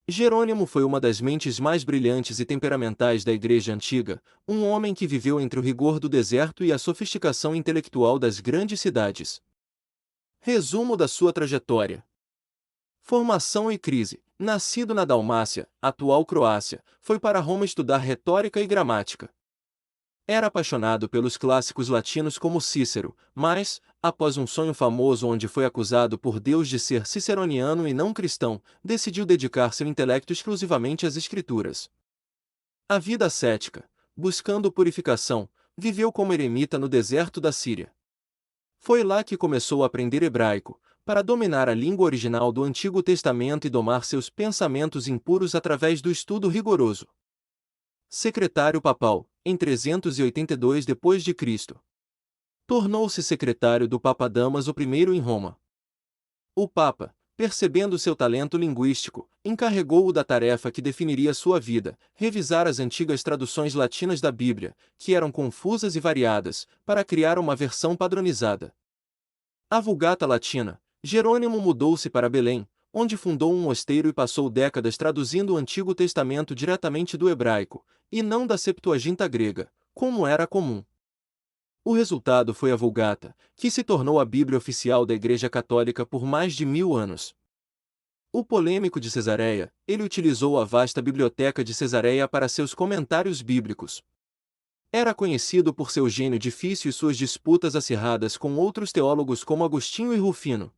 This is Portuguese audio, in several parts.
Jerônimo foi uma das mentes mais brilhantes e temperamentais da Igreja Antiga, um homem que viveu entre o rigor do deserto e a sofisticação intelectual das grandes cidades. Resumo da sua trajetória. Formação e crise. Nascido na Dalmácia, atual Croácia, foi para Roma estudar retórica e gramática. Era apaixonado pelos clássicos latinos como Cícero, mas, após um sonho famoso onde foi acusado por Deus de ser ciceroniano e não cristão, decidiu dedicar seu intelecto exclusivamente às escrituras. A vida ascética, buscando purificação, viveu como eremita no deserto da Síria. Foi lá que começou a aprender hebraico, para dominar a língua original do Antigo Testamento e domar seus pensamentos impuros através do estudo rigoroso. Secretário papal, em 382 d.C. Tornou-se secretário do Papa Damaso I em Roma. O Papa, percebendo seu talento linguístico, encarregou-o da tarefa que definiria sua vida, revisar as antigas traduções latinas da Bíblia, que eram confusas e variadas, para criar uma versão padronizada. A Vulgata Latina, Jerônimo mudou-se para Belém, onde fundou um mosteiro e passou décadas traduzindo o Antigo Testamento diretamente do hebraico, e não da Septuaginta grega, como era comum. O resultado foi a Vulgata, que se tornou a Bíblia oficial da Igreja Católica por mais de 1000 anos. O polêmico de Cesareia, ele utilizou a vasta biblioteca de Cesareia para seus comentários bíblicos. Era conhecido por seu gênio difícil e suas disputas acirradas com outros teólogos como Agostinho e Rufino.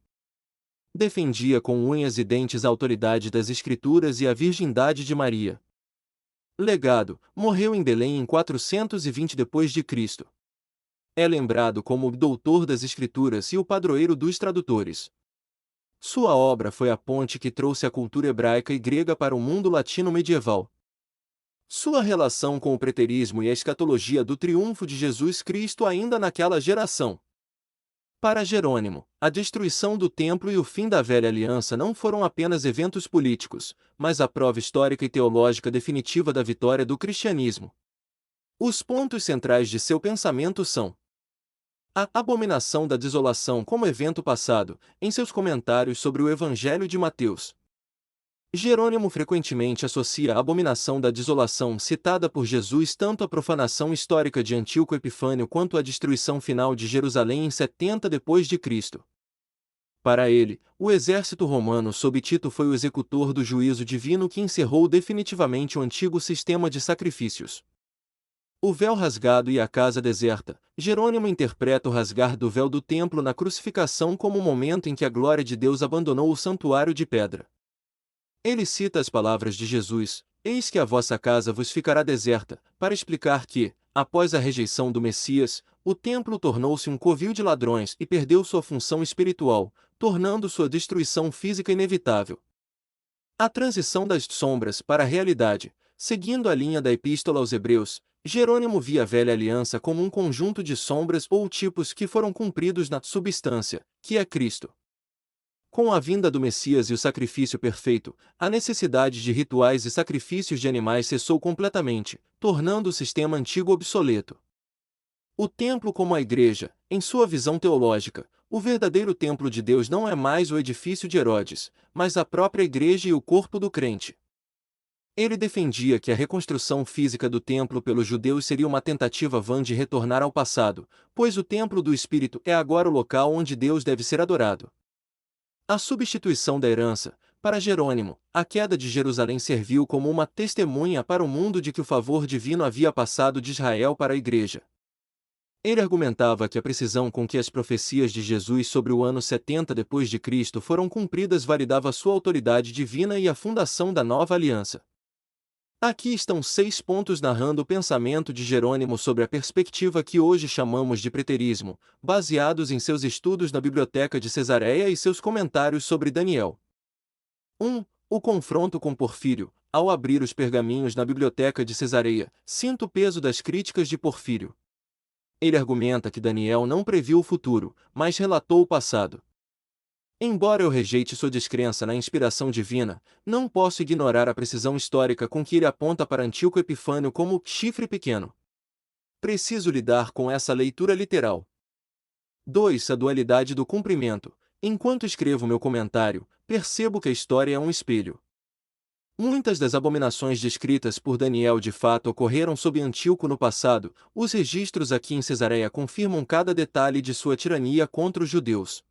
Defendia com unhas e dentes a autoridade das Escrituras e a virgindade de Maria. Legado, morreu em Belém em 420 d.C. É lembrado como o doutor das Escrituras e o padroeiro dos tradutores. Sua obra foi a ponte que trouxe a cultura hebraica e grega para o mundo latino medieval. Sua relação com o preterismo e a escatologia do triunfo de Jesus Cristo ainda naquela geração. Para Jerônimo, a destruição do templo e o fim da velha aliança não foram apenas eventos políticos, mas a prova histórica e teológica definitiva da vitória do cristianismo. Os pontos centrais de seu pensamento são: a abominação da desolação como evento passado, em seus comentários sobre o Evangelho de Mateus. Jerônimo frequentemente associa a abominação da desolação citada por Jesus tanto à profanação histórica de Antíoco Epifânio quanto à destruição final de Jerusalém em 70 d.C. Para ele, o exército romano sob Tito foi o executor do juízo divino que encerrou definitivamente o antigo sistema de sacrifícios. O véu rasgado e a casa deserta. Jerônimo interpreta o rasgar do véu do templo na crucificação como o momento em que a glória de Deus abandonou o santuário de pedra. Ele cita as palavras de Jesus: "Eis que a vossa casa vos ficará deserta", para explicar que, após a rejeição do Messias, o templo tornou-se um covil de ladrões e perdeu sua função espiritual, tornando sua destruição física inevitável. A transição das sombras para a realidade. Seguindo a linha da Epístola aos Hebreus, Jerônimo via a velha aliança como um conjunto de sombras ou tipos que foram cumpridos na substância, que é Cristo. Com a vinda do Messias e o sacrifício perfeito, a necessidade de rituais e sacrifícios de animais cessou completamente, tornando o sistema antigo obsoleto. O templo como a igreja, em sua visão teológica, o verdadeiro templo de Deus não é mais o edifício de Herodes, mas a própria igreja e o corpo do crente. Ele defendia que a reconstrução física do templo pelos judeus seria uma tentativa vã de retornar ao passado, pois o templo do Espírito é agora o local onde Deus deve ser adorado. A substituição da herança. Para Jerônimo, a queda de Jerusalém serviu como uma testemunha para o mundo de que o favor divino havia passado de Israel para a Igreja. Ele argumentava que a precisão com que as profecias de Jesus sobre o ano 70 d.C. foram cumpridas validava sua autoridade divina e a fundação da nova aliança. Aqui estão 6 pontos narrando o pensamento de Jerônimo sobre a perspectiva que hoje chamamos de preterismo, baseados em seus estudos na Biblioteca de Cesareia e seus comentários sobre Daniel. 1. O confronto com Porfírio. Ao abrir os pergaminhos na Biblioteca de Cesareia, sinto o peso das críticas de Porfírio. Ele argumenta que Daniel não previu o futuro, mas relatou o passado. Embora eu rejeite sua descrença na inspiração divina, não posso ignorar a precisão histórica com que ele aponta para Antíoco Epifânio como chifre pequeno. Preciso lidar com essa leitura literal. 2. A dualidade do cumprimento. Enquanto escrevo meu comentário, percebo que a história é um espelho. Muitas das abominações descritas por Daniel de fato ocorreram sob Antíoco no passado. Os registros aqui em Cesareia confirmam cada detalhe de sua tirania contra os judeus.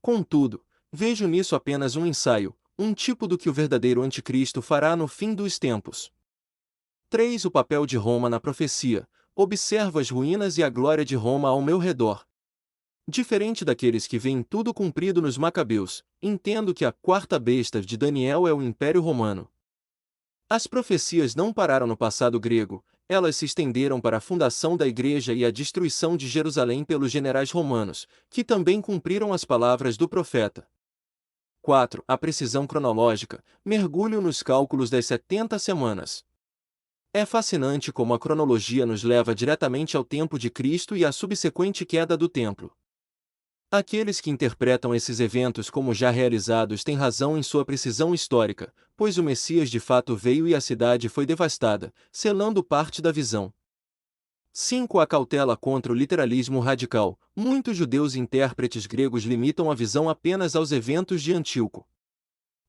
Contudo, vejo nisso apenas um ensaio, um tipo do que o verdadeiro anticristo fará no fim dos tempos. 3. O papel de Roma na profecia. Observo as ruínas e a glória de Roma ao meu redor. Diferente daqueles que veem tudo cumprido nos Macabeus, entendo que a quarta besta de Daniel é o Império Romano. As profecias não pararam no passado grego, elas se estenderam para a fundação da Igreja e a destruição de Jerusalém pelos generais romanos, que também cumpriram as palavras do profeta. 4. A precisão cronológica. Mergulho nos cálculos das 70 semanas. É fascinante como a cronologia nos leva diretamente ao tempo de Cristo e à subsequente queda do templo. Aqueles que interpretam esses eventos como já realizados têm razão em sua precisão histórica, pois o Messias de fato veio e a cidade foi devastada, selando parte da visão. 5. A cautela contra o literalismo radical. Muitos judeus e intérpretes gregos limitam a visão apenas aos eventos de Antíoco.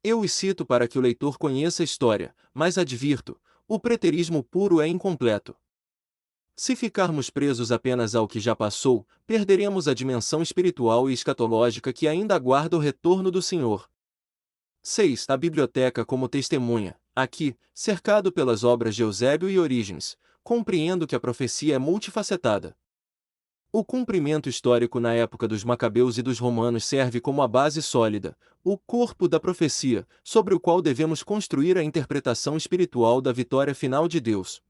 Eu os cito para que o leitor conheça a história, mas advirto, o preterismo puro é incompleto. Se ficarmos presos apenas ao que já passou, perderemos a dimensão espiritual e escatológica que ainda aguarda o retorno do Senhor. 6. A biblioteca como testemunha. Aqui, cercado pelas obras de Eusébio e Orígenes, compreendo que a profecia é multifacetada. O cumprimento histórico na época dos Macabeus e dos Romanos serve como a base sólida, o corpo da profecia, sobre o qual devemos construir a interpretação espiritual da vitória final de Deus.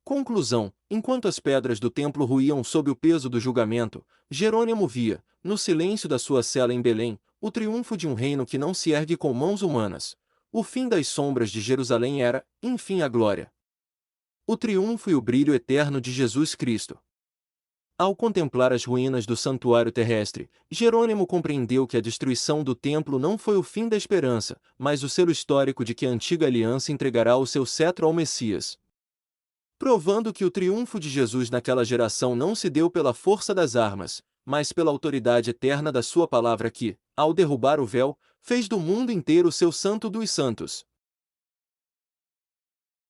Conclusão: enquanto as pedras do templo ruíam sob o peso do julgamento, Jerônimo via, no silêncio da sua cela em Belém, o triunfo de um reino que não se ergue com mãos humanas. O fim das sombras de Jerusalém era, enfim, a glória. O triunfo e o brilho eterno de Jesus Cristo. Ao contemplar as ruínas do santuário terrestre, Jerônimo compreendeu que a destruição do templo não foi o fim da esperança, mas o selo histórico de que a antiga aliança entregará o seu cetro ao Messias. Provando que o triunfo de Jesus naquela geração não se deu pela força das armas, mas pela autoridade eterna da sua palavra que, ao derrubar o véu, fez do mundo inteiro seu santo dos santos.